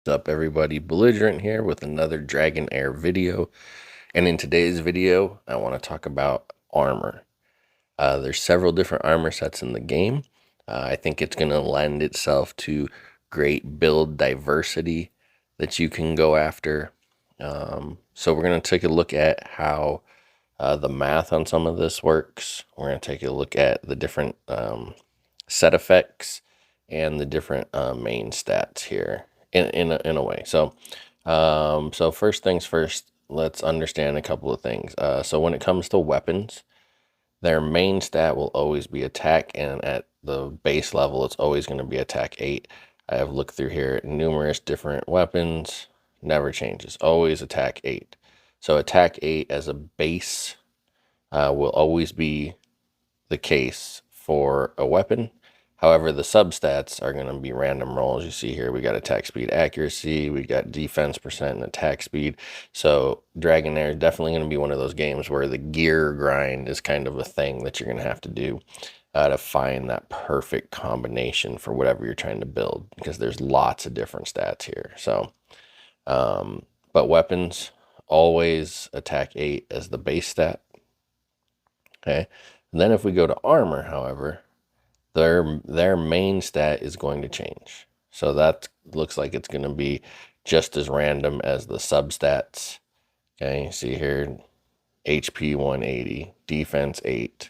What's up, everybody? Belligerent here with another DragonHeir video. And in today's video, I want to talk about armor. There's several different armor sets in the game. I think it's going to lend itself to great build diversity that you can go after. So we're going to take a look at how the math on some of this works. We're going to take a look at the different set effects and the different main stats here in a way. So first things first, let's understand a couple of things. So when it comes to weapons, their main stat will always be attack, and at the base level, it's always going to be attack 8. I have looked through here at numerous different weapons, never changes, always attack 8. So attack 8 as a base will always be the case for a weapon. However, the substats are going to be random rolls. You see here, we got attack speed, accuracy, we got defense percent, and attack speed. So DragonHeir is definitely going to be one of those games where the gear grind is kind of a thing that you're going to have to do to find that perfect combination for whatever you're trying to build, because there's lots of different stats here. So, but weapons, always attack 8 as the base stat. Okay. And then if we go to armor, however, their main stat is going to change. So that looks like it's going to be just as random as the substats. Okay, you see here, HP 180, defense 8,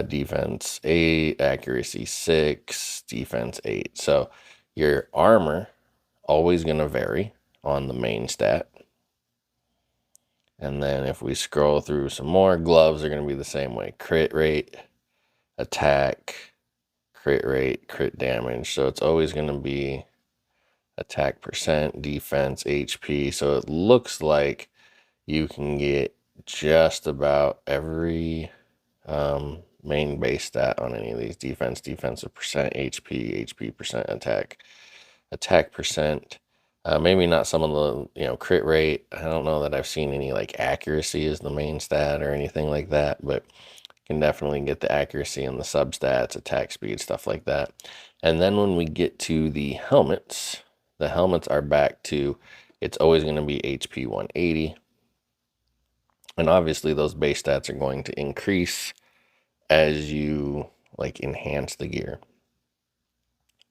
defense 8, accuracy 6, defense 8. So your armor always going to vary on the main stat. And then if we scroll through some more, gloves are going to be the same way. Crit rate, attack, crit rate, crit damage. So it's always going to be attack percent, defense, HP. So it looks like you can get just about every main base stat on any of these. Defense, defensive percent, HP, HP percent, attack percent. Maybe not some of the, crit rate. I don't know that I've seen any like accuracy as the main stat or anything like that, but can definitely get the accuracy and the substats, attack speed, stuff like that. And then when we get to the helmets are back to, it's always going to be HP 180. And obviously those base stats are going to increase as you like enhance the gear,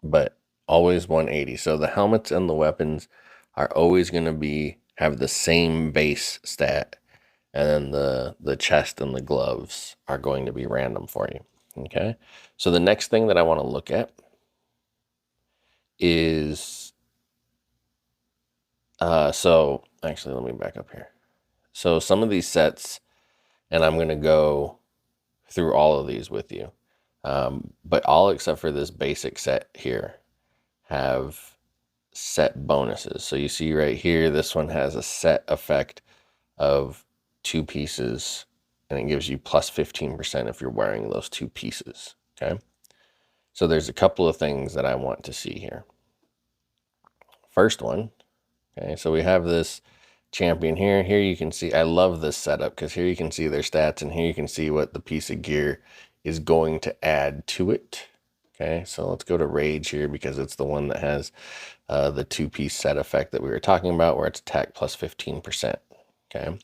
but always 180. So the helmets and the weapons are always going to have the same base stat, and then the chest and the gloves are going to be random for you. Okay, so the next thing that I want to look at is so actually let me back up here. So some of these sets, and I'm going to go through all of these with you, but all except for this basic set here have set bonuses. So you see right here, this one has a set effect of 2 pieces, and it gives you plus 15% if you're wearing those 2 pieces. Okay, so there's a couple of things that I want to see here. First one, okay, so we have this champion here. Here you can see, I love this setup because here you can see their stats, and here you can see what the piece of gear is going to add to it. Okay, so let's go to Rage here because it's the one that has the 2-piece set effect that we were talking about, where it's attack plus 15%. Okay,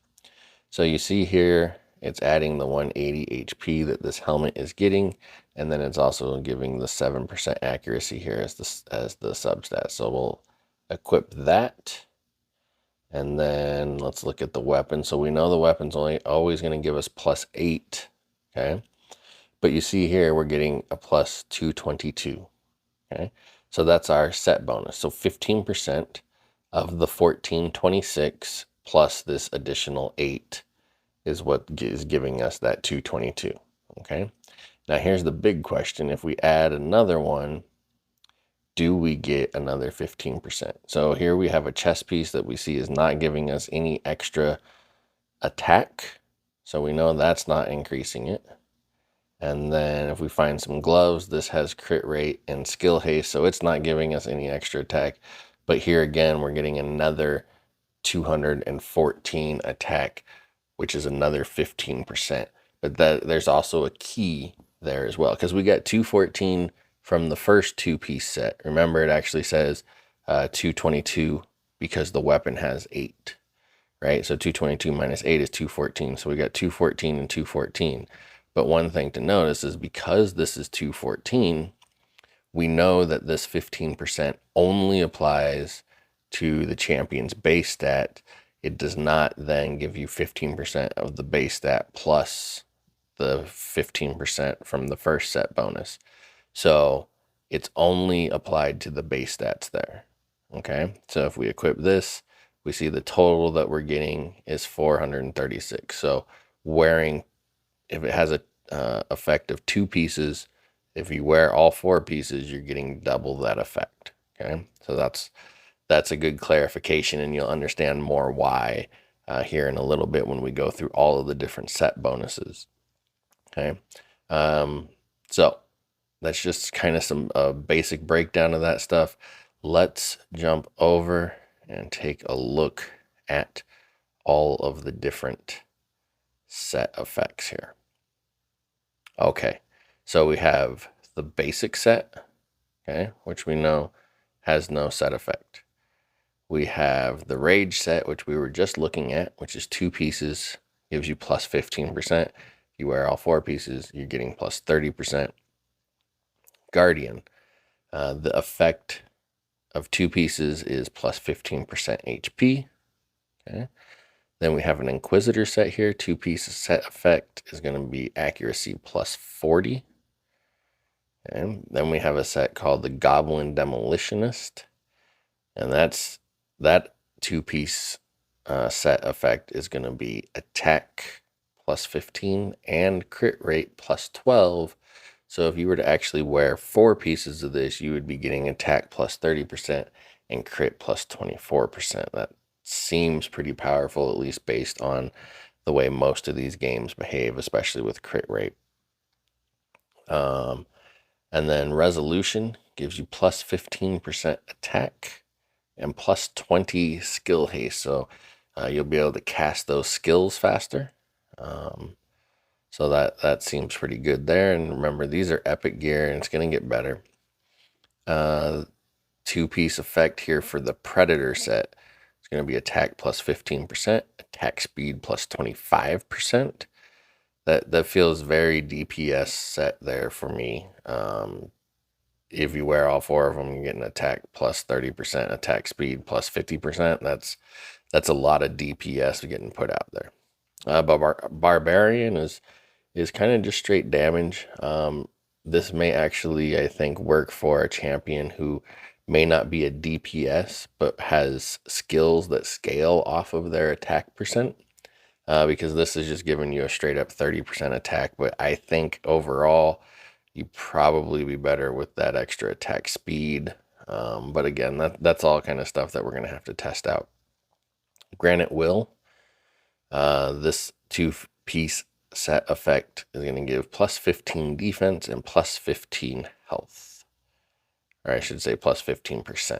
so you see here, it's adding the 180 HP that this helmet is getting, and then it's also giving the 7% accuracy here as the substat. So we'll equip that, and then let's look at the weapon. So we know the weapon's always going to give us plus 8. Okay, but you see here we're getting a plus 222. Okay, so that's our set bonus. So 15% of the 1426 plus this additional 8 is what is giving us that 222. Okay, now here's the big question. If we add another one, do we get another 15%? So here we have a chest piece that we see is not giving us any extra attack, so we know that's not increasing it. And then if we find some gloves, this has crit rate and skill haste, so it's not giving us any extra attack. But here again, we're getting another 214 attack, which is another 15%. But there's also a key there as well, because we got 214 from the first 2-piece set. Remember, it actually says 222 because the weapon has 8, right? So 222 minus 8 is 214. So we got 214 and 214. But one thing to notice is because this is 214, we know that this 15% only applies to the champion's base stat. It does not then give you 15% of the base stat plus the 15% from the first set bonus. So it's only applied to the base stats there. Okay, so if we equip this, we see the total that we're getting is 436. So wearing, if it has a effect of 2 pieces, if you wear all 4 pieces, you're getting double that effect. Okay, so that's a good clarification, and you'll understand more why here in a little bit when we go through all of the different set bonuses. Okay, so that's just kind of some basic breakdown of that stuff. Let's jump over and take a look at all of the different set effects here. Okay, so we have the basic set, okay, which we know has no set effect. We have the rage set, which we were just looking at, which is 2 pieces, gives you plus 15%. If you wear all 4 pieces, you're getting plus 30%. Guardian, the effect of 2 pieces is plus 15% HP. Okay. Then we have an Inquisitor set here. 2 pieces set effect is going to be accuracy plus 40. And then we have a set called the Goblin Demolitionist. And that 2-piece set effect is going to be attack plus 15 and crit rate plus 12. So if you were to actually wear 4 pieces of this, you would be getting attack plus 30% and crit plus 24%. That seems pretty powerful, at least based on the way most of these games behave, especially with crit rate. And then resolution gives you plus 15% attack and plus 20 skill haste. So you'll be able to cast those skills faster. So that seems pretty good there. And remember, these are epic gear, and it's going to get better. 2-piece effect here for the Predator set. It's going to be attack plus 15%, attack speed plus 25%. That feels very DPS set there for me. If you wear all 4 of them, you get an attack plus 30%, attack speed plus 50%. That's a lot of DPS getting put out there. Barbarian is kind of just straight damage. This may actually, I think, work for a champion who may not be a DPS, but has skills that scale off of their attack percent. Because this is just giving you a straight up 30% attack. But I think overall, you probably be better with that extra attack speed. But again, that's all kind of stuff that we're going to have to test out. Granite Will. This 2-piece set effect is going to give plus 15 defense and plus 15 health. Or I should say plus 15%.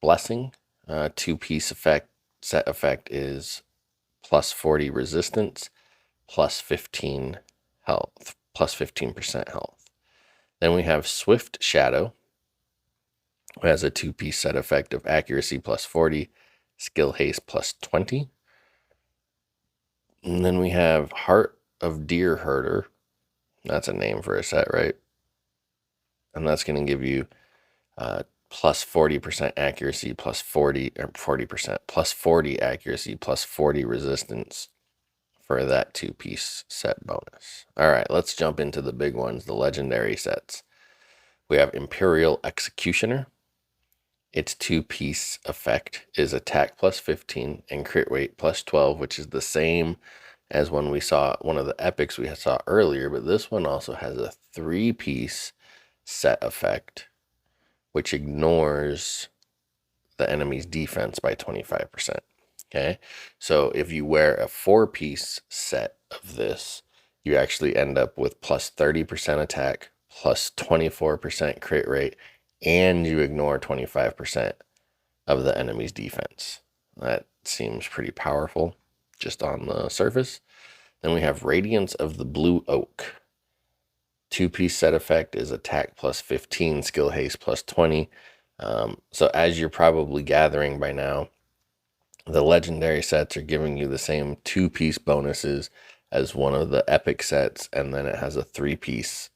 Blessing. 2-piece set effect is plus 40 resistance, plus 15 health, plus 15% health. Then we have Swift Shadow, who has a 2-piece set effect of accuracy plus 40, skill haste plus 20. And then we have Heart of Deer Herder. That's a name for a set, right? And that's going to give you plus 40% accuracy, plus 40, or 40%, plus 40 accuracy, plus 40 resistance for that 2-piece set bonus. All right, let's jump into the big ones, the legendary sets. We have Imperial Executioner. Its 2-piece effect is attack plus 15 and crit rate plus 12, which is the same as when we saw one of the epics we saw earlier, but this one also has a 3-piece set effect, which ignores the enemy's defense by 25%. Okay, so if you wear a 4-piece set of this, you actually end up with plus 30% attack, plus 24% crit rate, and you ignore 25% of the enemy's defense. That seems pretty powerful just on the surface. Then we have Radiance of the Blue Oak. 2-piece set effect is attack plus 15, skill haste plus 20. So as you're probably gathering by now, the legendary sets are giving you the same 2-piece bonuses as one of the epic sets, and then it has a 3-piece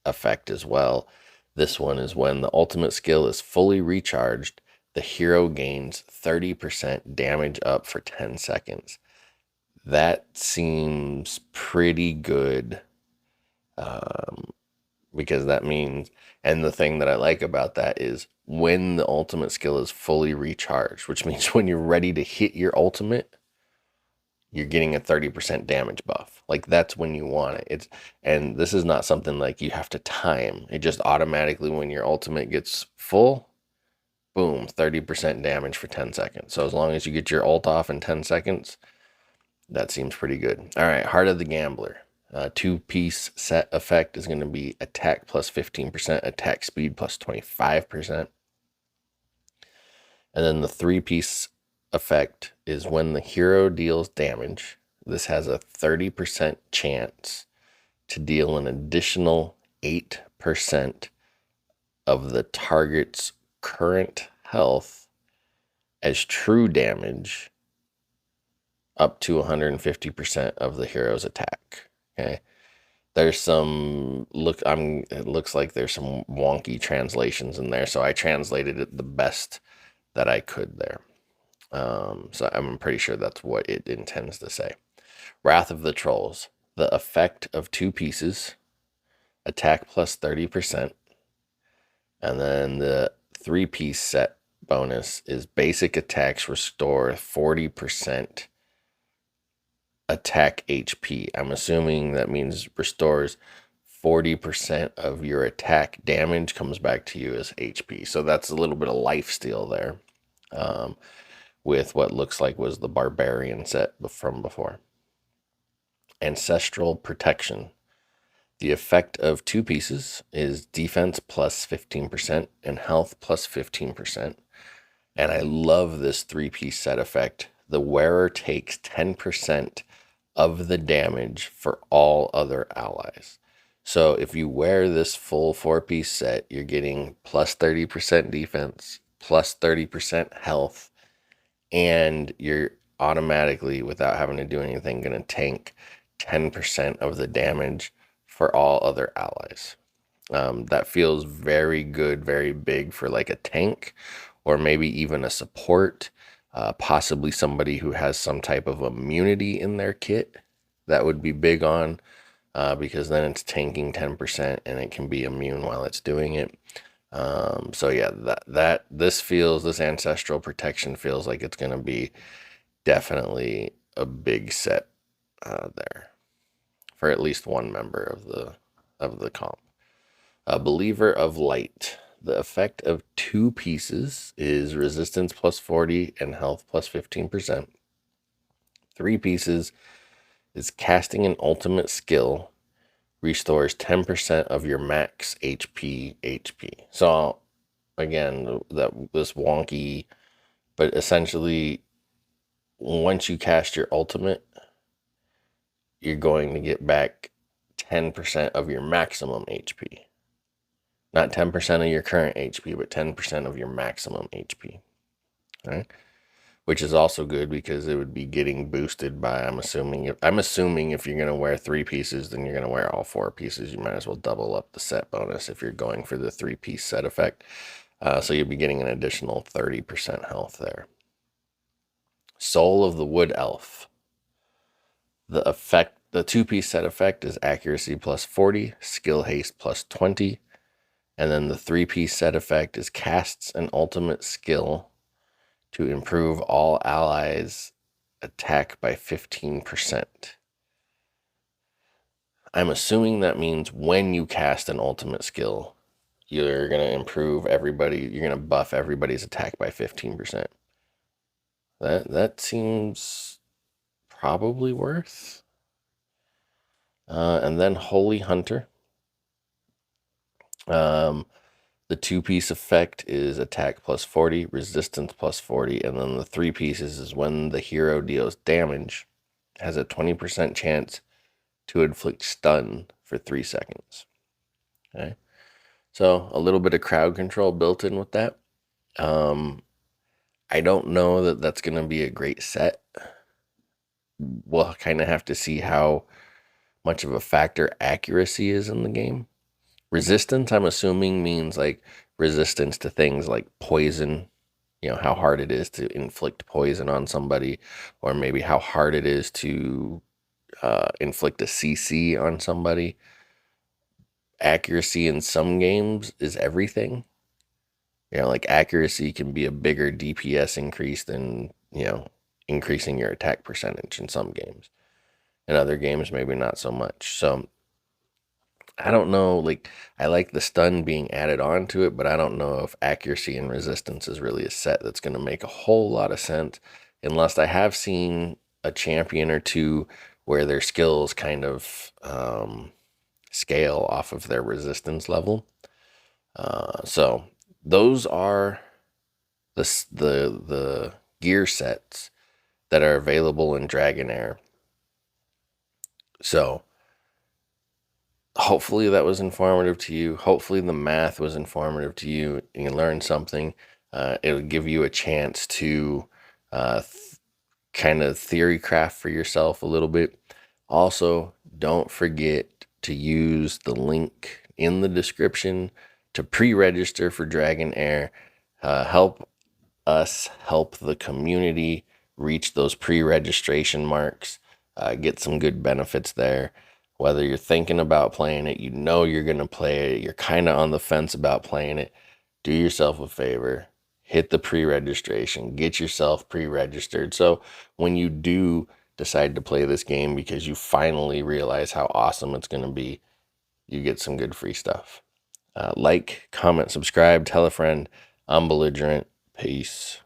effect as well. This one is when the ultimate skill is fully recharged, the hero gains 30% damage up for 10 seconds. That seems pretty good, because that means, and the thing that I like about that is when the ultimate skill is fully recharged, which means when you're ready to hit your ultimate, you're getting a 30% damage buff. Like that's when you want it. And this is not something like you have to time. It just automatically, when your ultimate gets full, boom, 30% damage for 10 seconds. So as long as you get your ult off in 10 seconds, that seems pretty good. All right, Heart of the Gambler. 2-piece set effect is going to be attack plus 15%, attack speed plus 25%. And then the 3-piece effect is when the hero deals damage. This has a 30% chance to deal an additional 8% of the target's current health as true damage up to 150% of the hero's attack. Okay. There's some it looks like there's some wonky translations in there, so I translated it the best that I could there. So I'm pretty sure that's what it intends to say. Wrath of the Trolls. The effect of 2 pieces, attack plus 30%. And then the 3-piece set bonus is basic attacks restore 40% attack HP. I'm assuming that means restores 40% of your attack damage comes back to you as HP. So that's a little bit of life steal there, with what looks like was the Barbarian set from before. Ancestral Protection. The effect of 2 pieces is defense plus 15% and health plus 15%. And I love this 3-piece set effect. The wearer takes 10% of the damage for all other allies. So if you wear this full 4-piece set, you're getting plus 30% defense, plus 30% health, and you're automatically, without having to do anything, going to tank 10% of the damage for all other allies. That feels very good, very big for like a tank, or maybe even a support, possibly somebody who has some type of immunity in their kit. That would be big on, because then it's tanking 10% and it can be immune while it's doing it. So yeah, this Ancestral Protection feels like it's going to be definitely a big set there for at least one member of the comp. A Believer of Light. The effect of 2 pieces is resistance plus 40 and health plus 15%. 3 pieces is casting an ultimate skill, restores 10% of your max HP. So again, this wonky, but essentially once you cast your ultimate, you're going to get back 10% of your maximum HP. Not 10% of your current HP, but 10% of your maximum HP. Right? Which is also good because it would be getting boosted by, I'm assuming if you're going to wear 3 pieces, then you're going to wear all 4 pieces. You might as well double up the set bonus if you're going for the 3-piece set effect. So you'll be getting an additional 30% health there. Soul of the Wood Elf. The 2-piece set effect is accuracy plus 40, skill haste plus 20. And then the 3-piece set effect is casts an ultimate skill to improve all allies' attack by 15%. I'm assuming that means when you cast an ultimate skill, you're going to improve you're going to buff everybody's attack by 15%. That seems probably worth. And then Holy Hunter. The 2-piece effect is attack plus 40, resistance plus 40, and then the 3 pieces is when the hero deals damage, has a 20% chance to inflict stun for 3 seconds. Okay, so a little bit of crowd control built in with that. Um, I don't know that that's going to be a great set. We'll kind of have to see how much of a factor accuracy is in the game. Resistance, I'm assuming, means like resistance to things like poison, how hard it is to inflict poison on somebody, or maybe how hard it is to inflict a CC on somebody. Accuracy in some games is everything. Like accuracy can be a bigger DPS increase than, increasing your attack percentage in some games. In other games, maybe not so much. So I don't know. Like, I like the stun being added on to it, but I don't know if accuracy and resistance is really a set that's going to make a whole lot of sense, unless I have seen a champion or two where their skills kind of scale off of their resistance level. So those are the gear sets that are available in DragonHeir. So hopefully that was informative to you. Hopefully the math was informative to you and you learned something. It'll give you a chance to kind of theory craft for yourself a little bit. Also, don't forget to use the link in the description to pre-register for DragonHeir. Help us help the community reach those pre-registration marks, get some good benefits there. Whether you're thinking about playing it, you're going to play it, you're kind of on the fence about playing it, do yourself a favor, hit the pre-registration, get yourself pre-registered. So when you do decide to play this game because you finally realize how awesome it's going to be, you get some good free stuff. Like, comment, subscribe, tell a friend. I'm Belligerent. Peace.